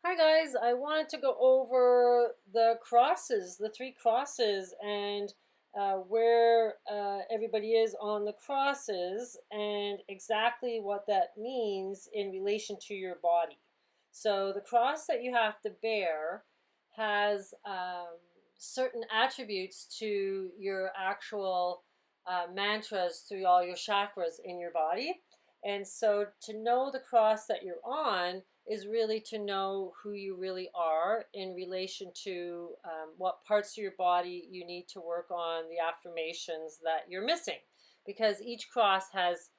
Hi guys, I wanted to go over the crosses, the three crosses, and where everybody is on the crosses and exactly what that means in relation to your body. So the cross that you have to bear has certain attributes to your actual mantras through all your chakras in your body. And so to know the cross that you're on is really to know who you really are in relation to what parts of your body you need to work on the affirmations that you're missing, because each cross has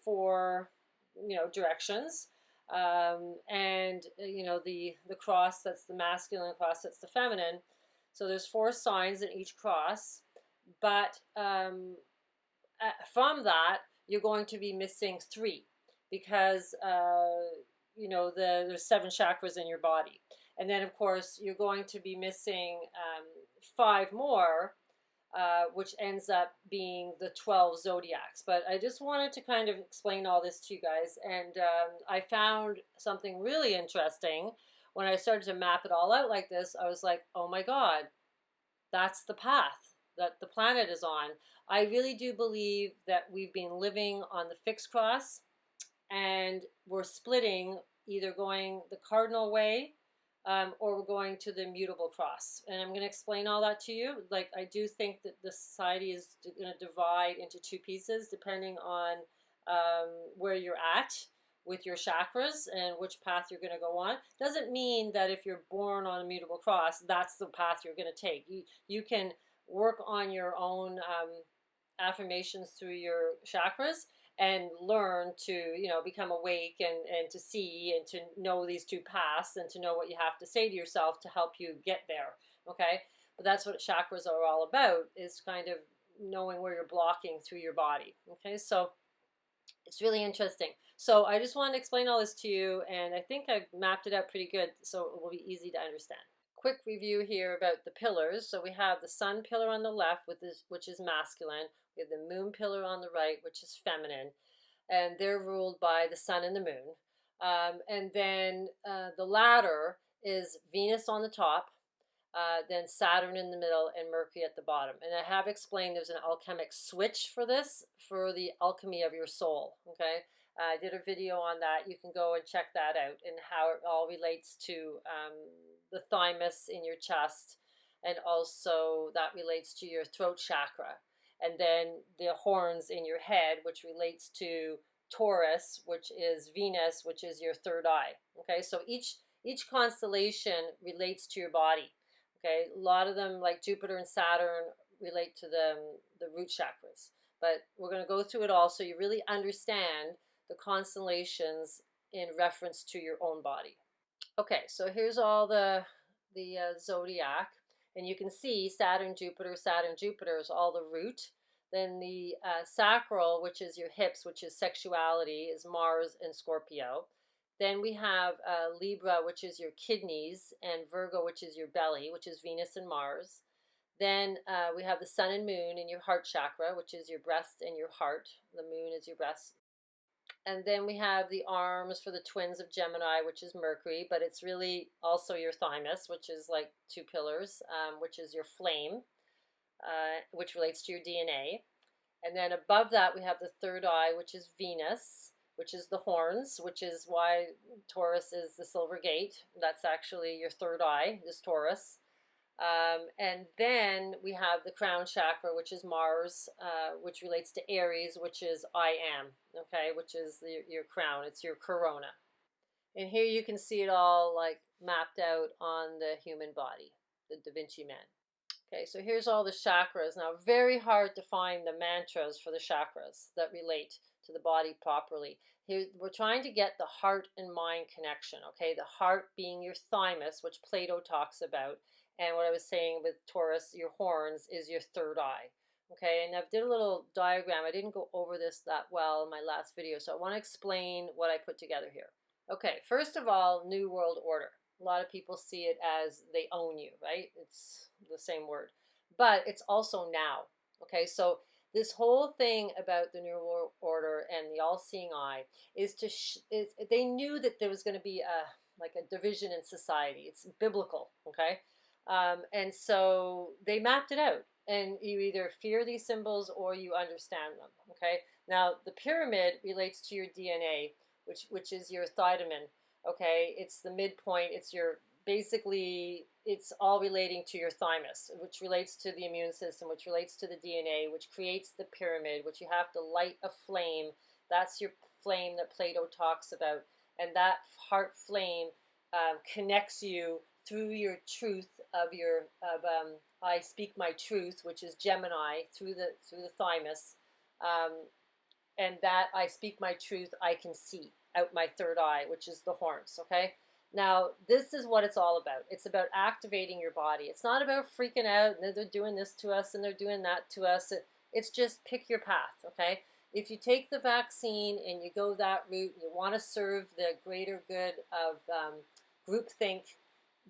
four, directions, and the cross that's the masculine, cross that's the feminine. So there's four signs in each cross, but from that you're going to be missing three because there's seven chakras in your body, and then of course you're going to be missing five more, which ends up being the 12 zodiacs. But I just wanted to kind of explain all this to you guys, and I found something really interesting when I started to map it all out like this. I was like, oh my god, that's the path that the planet is on. I really do believe that we've been living on the fixed cross, and we're splitting, either going the cardinal way, or we're going to the mutable cross. And I'm going to explain all that to you. Like, I do think that the society is going to divide into two pieces depending on where you're at with your chakras and which path you're going to go on. Doesn't mean that if you're born on a mutable cross, that's the path you're going to take. You can work on your own affirmations through your chakras and learn to become awake and to see and to know these two paths and to know what you have to say to yourself to help you get there. Okay, but that's what chakras are all about, is kind of knowing where you're blocking through your body. Okay, so it's really interesting. So I just wanted to explain all this to you, and I think I've mapped it out pretty good, so it will be easy to understand. Quick review here about the pillars. So we have the sun pillar on the left, which is masculine. We have the moon pillar on the right, which is feminine, and they're ruled by the sun and the moon. And then the ladder is Venus on the top, then Saturn in the middle, and Mercury at the bottom. And I have explained there's an alchemic switch for this, for the alchemy of your soul. Okay, I did a video on that. You can go and check that out, and how it all relates to the thymus in your chest, and also that relates to your throat chakra, and then the horns in your head, which relates to Taurus, which is Venus, which is your third eye. Okay, so each constellation relates to your body. Okay, a lot of them, like Jupiter and Saturn, relate to the root chakras. But we're going to go through it all so you really understand the constellations in reference to your own body. Okay, so here's all the zodiac, and you can see Saturn, Jupiter is all the root. Then the sacral, which is your hips, which is sexuality, is Mars and Scorpio. Then we have Libra, which is your kidneys, and Virgo, which is your belly, which is Venus and Mars. Then we have the sun and moon in your heart chakra, which is your breast and your heart. The moon is your breast. And then we have the arms for the twins of Gemini, which is Mercury, but it's really also your thymus, which is like two pillars, which is your flame, which relates to your DNA. And then above that, we have the third eye, which is Venus, which is the horns, which is why Taurus is the silver gate. That's actually your third eye, is Taurus. And then we have the crown chakra, which is Mars, which relates to Aries, which is I am, okay, which is your crown. It's your corona. And here you can see it all like mapped out on the human body, the Da Vinci Man. Okay, so here's all the chakras. Now, very hard to find the mantras for the chakras that relate to the body properly. Here, we're trying to get the heart and mind connection, okay? The heart being your thymus, which Plato talks about. And what I was saying with Taurus, your horns, is your third eye. Okay, and I did a little diagram. I didn't go over this that well in my last video, so I want to explain what I put together here. Okay, first of all, New World Order. A lot of people see it as they own you, right? It's the same word. But it's also now. Okay, so this whole thing about the New World Order and the all-seeing eye is they knew that there was going to be like a division in society. It's biblical, okay? And so they mapped it out, and you either fear these symbols or you understand them, okay? Now, the pyramid relates to your DNA, which is your thymine, okay? It's the midpoint. It's your basically it's all relating to your thymus, which relates to the immune system, which relates to the DNA, which creates the pyramid, which you have to light a flame. That's your flame that Plato talks about, and that heart flame connects you through your truth of your I speak my truth, which is Gemini, through the thymus, um, and that I speak my truth I can see out my third eye, which is the horns. Okay. Now, this is what it's all about. It's about activating your body. It's not about freaking out and they're doing this to us and they're doing that to us. It's just pick your path, okay? If you take the vaccine and you go that route and you want to serve the greater good of groupthink,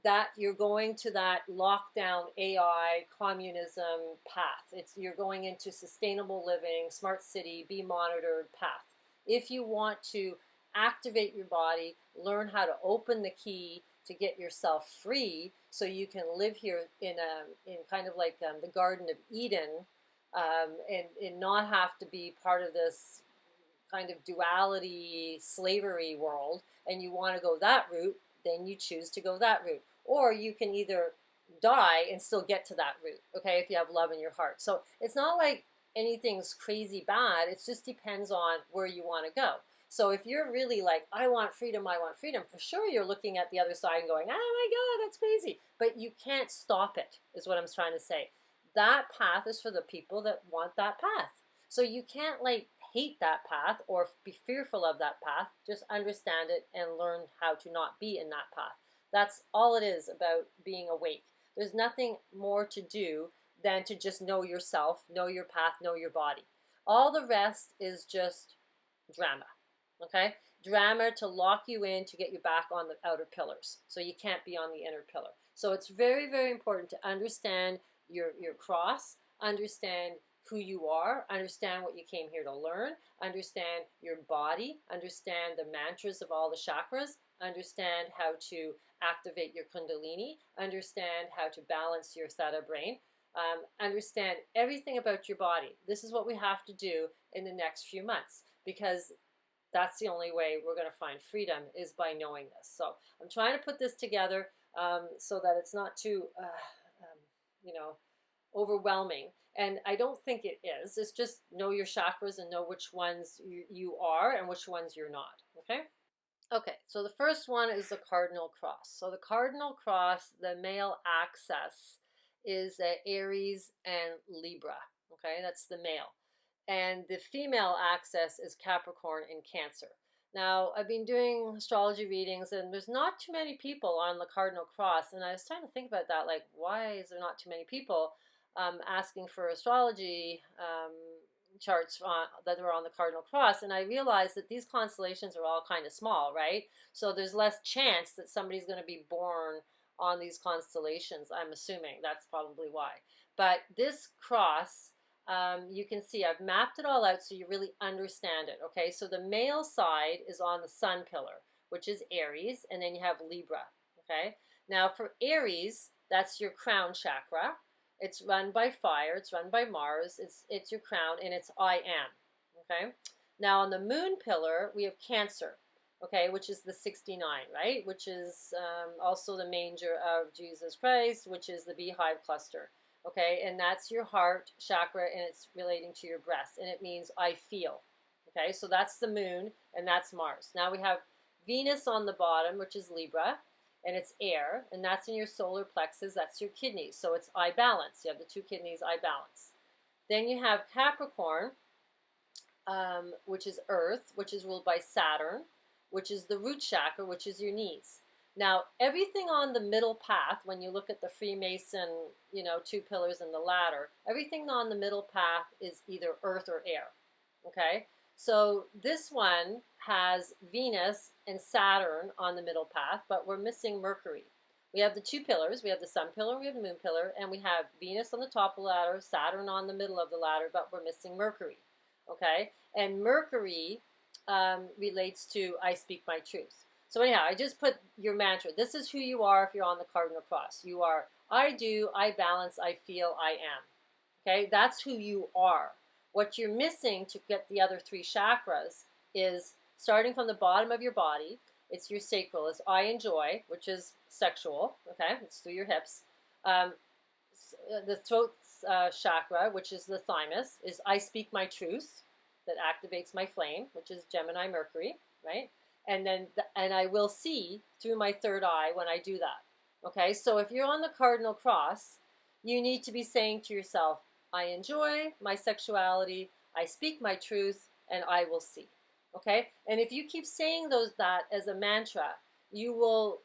that you're going to that lockdown AI communism path. You're going into sustainable living, smart city, be monitored path. If you want to activate your body, learn how to open the key to get yourself free so you can live here in kind of like the Garden of Eden, and not have to be part of this kind of duality slavery world, and you want to go that route, then you choose to go that route. Or you can either die and still get to that route, okay, if you have love in your heart. So it's not like anything's crazy bad. It just depends on where you want to go. So if you're really like, I want freedom, for sure you're looking at the other side and going, oh my God, that's crazy. But you can't stop it, is what I'm trying to say. That path is for the people that want that path. So you can't like hate that path or be fearful of that path. Just understand it and learn how to not be in that path. That's all it is about being awake. There's nothing more to do than to just know yourself, know your path, know your body. All the rest is just drama. Okay? Drama to lock you in, to get you back on the outer pillars. So you can't be on the inner pillar. So it's very, very important to understand your cross, understand who you are, understand what you came here to learn, understand your body, understand the mantras of all the chakras, understand how to activate your kundalini, understand how to balance your theta brain, understand everything about your body. This is what we have to do in the next few months, because that's the only way we're going to find freedom, is by knowing this. So I'm trying to put this together so that it's not too, overwhelming. And I don't think it is. It's just know your chakras and know which ones you are and which ones you're not. Okay? Okay, so the first one is the cardinal cross. So the cardinal cross, the male axis is Aries and Libra. Okay, that's the male. And the female axis is Capricorn and Cancer. Now, I've been doing astrology readings, and there's not too many people on the cardinal cross. And I was trying to think about that, like, why is there not too many people asking for astrology charts that are on the cardinal cross? And I realized that these constellations are all kind of small, right? So there's less chance that somebody's going to be born on these constellations, I'm assuming. That's probably why. But this cross, you can see I've mapped it all out so you really understand it, okay? So the male side is on the sun pillar, which is Aries, and then you have Libra, okay? Now for Aries, that's your crown chakra. It's run by fire, it's run by Mars, it's your crown, and it's I am, okay? Now on the moon pillar, we have Cancer, okay, which is the 69, right? Which is also the manger of Jesus Christ, which is the beehive cluster. Okay, and that's your heart chakra, and it's relating to your breast, and it means I feel. Okay, so that's the moon, and that's Mars. Now we have Venus on the bottom, which is Libra, and it's air, and that's in your solar plexus. That's your kidneys, so it's I balance. You have the two kidneys, I balance. Then you have Capricorn, which is earth, which is ruled by Saturn, which is the root chakra, which is your knees. Now, everything on the middle path, when you look at the Freemason, two pillars and the ladder, everything on the middle path is either earth or air, okay? So this one has Venus and Saturn on the middle path, but we're missing Mercury. We have the two pillars. We have the sun pillar, we have the moon pillar, and we have Venus on the top of the ladder, Saturn on the middle of the ladder, but we're missing Mercury, okay? And Mercury relates to I speak my truth. So anyhow, I just put your mantra. This is who you are if you're on the cardinal cross. You are, I do, I balance, I feel, I am. Okay, that's who you are. What you're missing to get the other three chakras is starting from the bottom of your body. It's your sacral. It's I enjoy, which is sexual. Okay, it's through your hips. The throat chakra, which is the thymus, is I speak my truth, that activates my flame, which is Gemini Mercury, right? And then and I will see through my third eye when I do that. Okay, so if you're on the cardinal cross, you need to be saying to yourself, I enjoy my sexuality, I speak my truth, and I will see. Okay, and if you keep saying that as a mantra, you will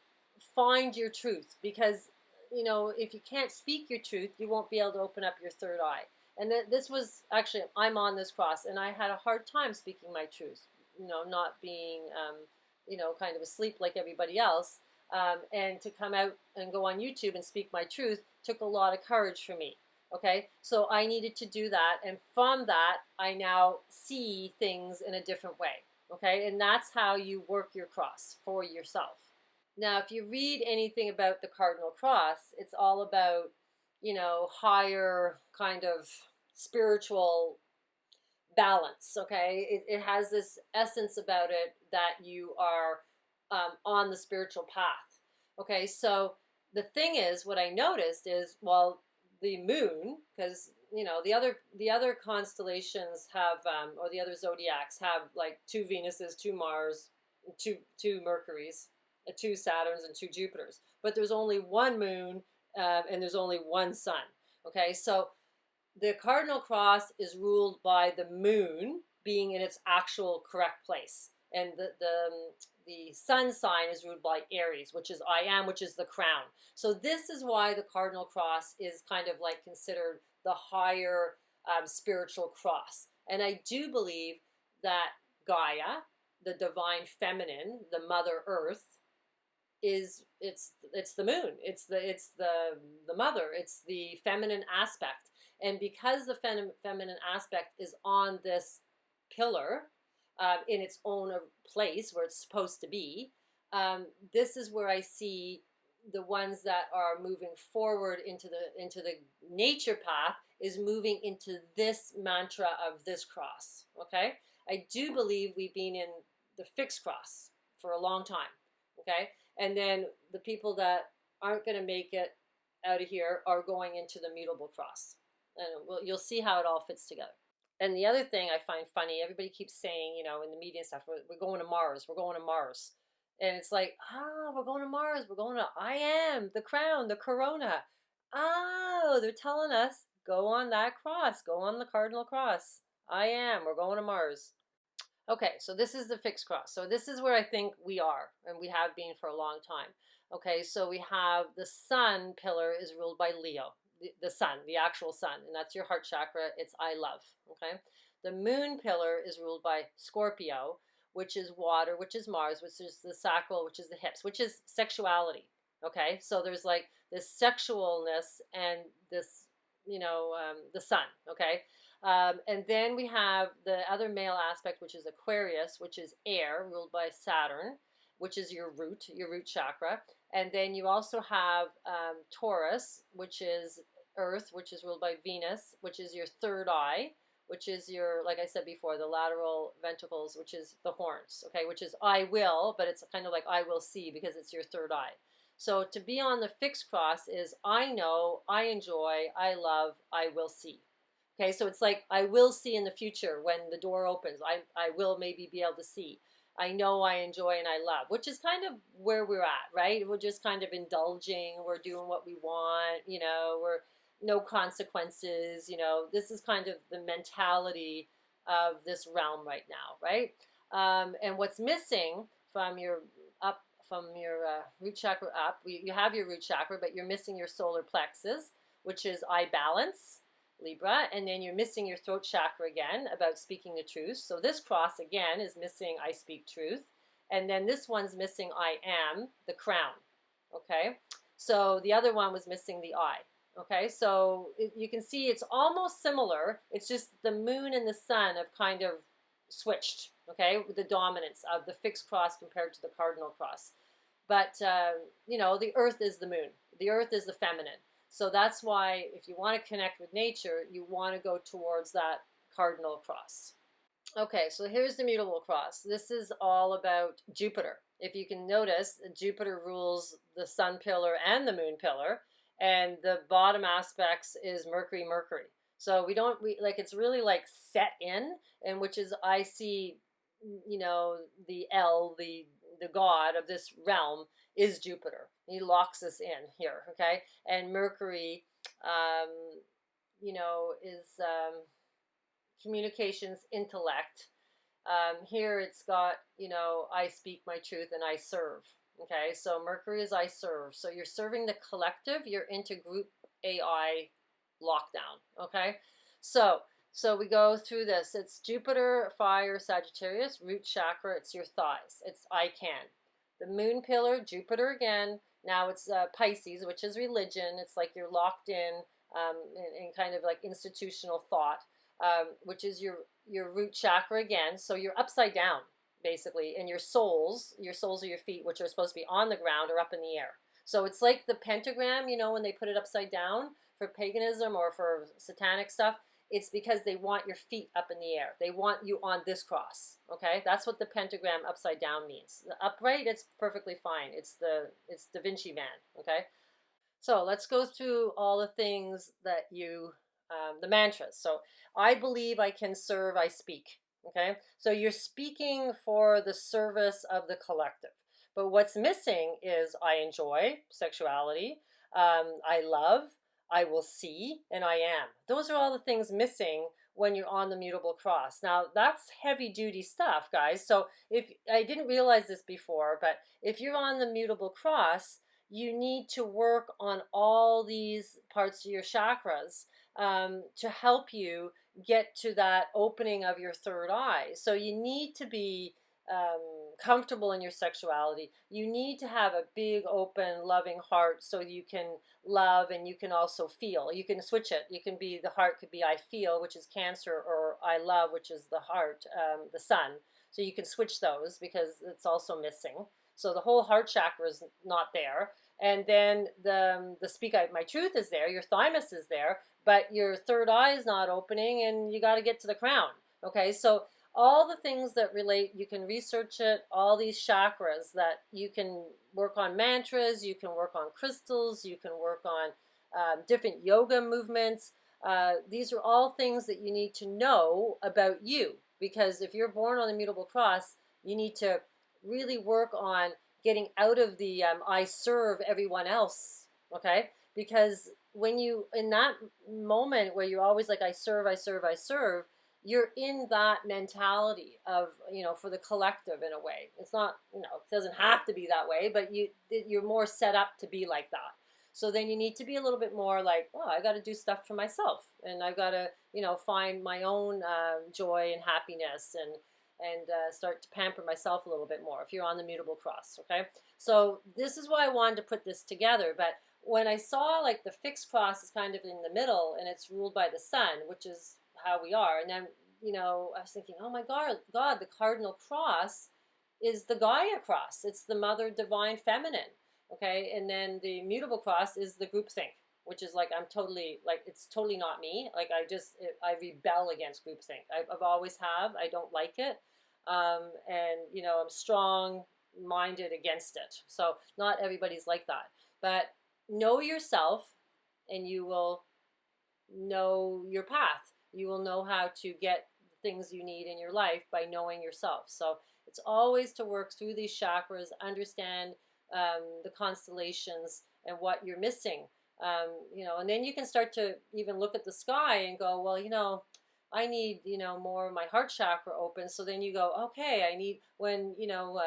find your truth, because if you can't speak your truth, you won't be able to open up your third eye. And this was actually, I'm on this cross, and I had a hard time speaking my truth, not being, kind of asleep like everybody else. And to come out and go on YouTube and speak my truth took a lot of courage for me. Okay, so I needed to do that, and from that, I now see things in a different way. Okay, and that's how you work your cross for yourself. Now, if you read anything about the cardinal cross, it's all about, higher kind of spiritual balance. Okay, it has this essence about it that you are on the spiritual path. Okay, so the thing is, what I noticed is, well, the moon, because the other constellations have, or the other zodiacs have like 2 Venuses, 2 Mars, two Mercuries, 2 Saturns, and 2 Jupiters. But there's only 1 moon, and there's only 1 sun. Okay, so the cardinal cross is ruled by the moon being in its actual correct place, and the sun sign is ruled by Aries, which is I am, which is the crown. So this is why the cardinal cross is kind of like considered the higher spiritual cross. And I do believe that Gaia, the divine feminine, the Mother Earth, it's the moon. It's the mother. It's the feminine aspect. And because the feminine aspect is on this pillar, in its own place where it's supposed to be, this is where I see the ones that are moving forward into the nature path is moving into this mantra of this cross. Okay, I do believe we've been in the fixed cross for a long time. Okay, and then the people that aren't going to make it out of here are going into the mutable cross, and you'll see how it all fits together. And the other thing I find funny, everybody keeps saying, in the media and stuff, we're going to Mars, we're going to Mars. And it's like, we're going to Mars, we're going to I am, the crown, the corona. Oh, they're telling us, go on that cross, go on the cardinal cross. I am, we're going to Mars. Okay, so this is the fixed cross. So this is where I think we are, and we have been for a long time. Okay, so we have the sun pillar is ruled by Leo. The sun, the actual sun, and that's your heart chakra. It's I love. Okay, the moon pillar is ruled by Scorpio, which is water, which is Mars, which is the sacral, which is the hips, which is sexuality. Okay, so there's like this sexualness and this, the sun. Okay, and then we have the other male aspect, which is Aquarius, which is air, ruled by Saturn, which is your root chakra. And then you also have Taurus, which is earth, which is ruled by Venus, which is your third eye, which is your, like I said before, the lateral ventricles, which is the horns, okay, which is I will, but it's kind of like I will see because it's your third eye. So to be on the fixed cross is I know, I enjoy, I love, I will see. Okay, so it's like I will see in the future when the door opens. I will maybe be able to see. I know, I enjoy, and I love, which is kind of where we're at, right? We're just kind of indulging. We're doing what we want, we're no consequences, This is kind of the mentality of this realm right now, right? And what's missing from your root chakra up, you have your root chakra, but you're missing your solar plexus, which is I balance, Libra, and then you're missing your throat chakra again about speaking the truth. So this cross again is missing I speak truth, and then this one's missing I am, the crown. Okay, so the other one was missing the I. Okay, so you can see it's almost similar. It's just the moon and the sun have kind of switched. okay, with the dominance of the fixed cross compared to the cardinal cross. But, you know, the earth is the moon. The earth is the feminine. So that's why if you want to connect with nature, you want to go towards that cardinal cross. Okay, so here's the mutable cross. This is all about Jupiter. If you can notice, Jupiter rules the sun pillar and the moon pillar, and the bottom aspects is Mercury, Mercury. So we like, it's really like set in, and which is, I see, you know, the god of this realm is Jupiter. He locks us in here, okay? And Mercury, um, you know, is communications, intellect. Here it's got, you know, I speak my truth and I serve. Okay, so Mercury is I serve. So you're serving the collective, you're into group AI lockdown. Okay, so we go through this. It's Jupiter, fire, Sagittarius, root chakra, it's your thighs. It's I can. The moon pillar, Jupiter again. Now it's Pisces, which is religion. It's like you're locked in kind of like institutional thought. Which is your root chakra again. So you're upside down, basically, and your soles are your feet, which are supposed to be on the ground, or up in the air. So it's like the pentagram, you know, when they put it upside down for paganism or for satanic stuff, it's because they want your feet up in the air. They want you on this cross, okay? That's what the pentagram upside down means. The upright, it's perfectly fine. It's Da Vinci Man, okay? So let's go through all the things that the mantras. So I believe, I can serve, I speak. Okay, so you're speaking for the service of the collective. But what's missing is I enjoy sexuality, I love, I will see, and I am. Those are all the things missing when you're on the mutable cross. Now that's heavy duty stuff, guys. So if I didn't realize this before, but if you're on the mutable cross, you need to work on all these parts of your chakras to help you get to that opening of your third eye. So you need to be comfortable in your sexuality. You need to have a big, open, loving heart so you can love and you can also feel. You can switch it. You can be, the heart could be I feel, which is Cancer, or I love, which is the heart, the sun. So you can switch those because it's also missing. So the whole heart chakra is not there. And then the speak out my truth is there. Your thymus is there, but your third eye is not opening, and you got to get to the crown. Okay, so all the things that relate, you can research it, all these chakras that you can work on mantras, you can work on crystals, you can work on different yoga movements. These are all things that you need to know about you, because if you're born on the mutable cross, you need to really work on getting out of the I serve everyone else, okay? Because when you, in that moment where you're always like I serve, I serve, I serve, you're in that mentality of, you know, for the collective in a way. It's not, you know, it doesn't have to be that way, but you're more set up to be like that. So then you need to be a little bit more like, oh, I got to do stuff for myself, and I've got to, you know, find my own joy and happiness, and start to pamper myself a little bit more if you're on the mutable cross, okay? So this is why I wanted to put this together. But when I saw like the fixed cross is kind of in the middle and it's ruled by the sun, which is how we are, and then, you know, I was thinking, oh my God, the cardinal cross is the Gaia cross. It's the mother divine feminine, okay? And then the mutable cross is the groupthink, which is like, I'm totally, like, it's totally not me. Like, I rebel against groupthink. I've always have. I don't like it. And, you know, I'm strong-minded against it. So not everybody's like that. But know yourself, and you will know your path. You will know how to get things you need in your life by knowing yourself. So it's always to work through these chakras, understand the constellations and what you're missing. You know, and then you can start to even look at the sky and go, well, you know, I need, you know, more of my heart chakra open. So then you go, okay, I need, when, you know,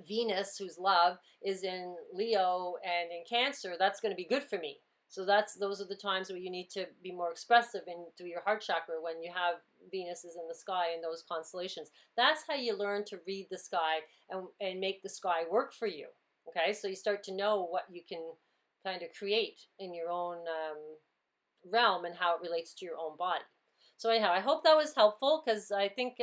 Venus, whose love is in Leo and in Cancer, that's going to be good for me. So those are the times where you need to be more expressive through your heart chakra, when you have Venus is in the sky in those constellations. That's how you learn to read the sky and make the sky work for you. Okay, so you start to know what you can kind of create in your own realm and how it relates to your own body. So anyhow, I hope that was helpful, because I think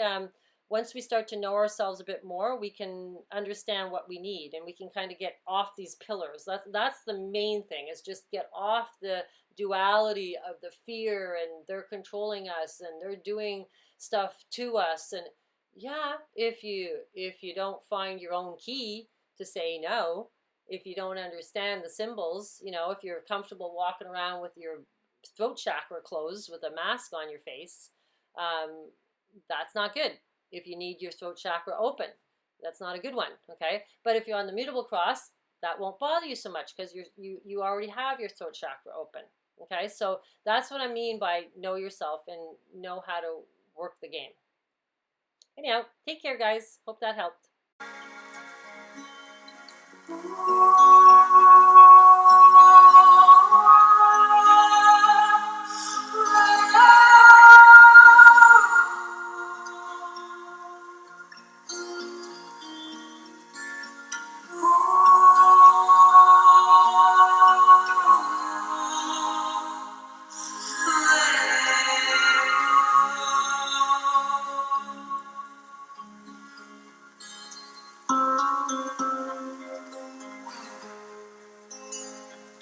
once we start to know ourselves a bit more, we can understand what we need, and we can kind of get off these pillars. That's the main thing, is just get off the duality of the fear, and they're controlling us and they're doing stuff to us. And yeah, if you don't find your own key to say no, if you don't understand the symbols, you know, if you're comfortable walking around with your throat chakra closed with a mask on your face, that's not good. If you need your throat chakra open, that's not a good one, okay? But if you're on the mutable cross, that won't bother you so much, because you already have your throat chakra open, okay? So that's what I mean by know yourself and know how to work the game. Anyhow, take care, guys. Hope that helped.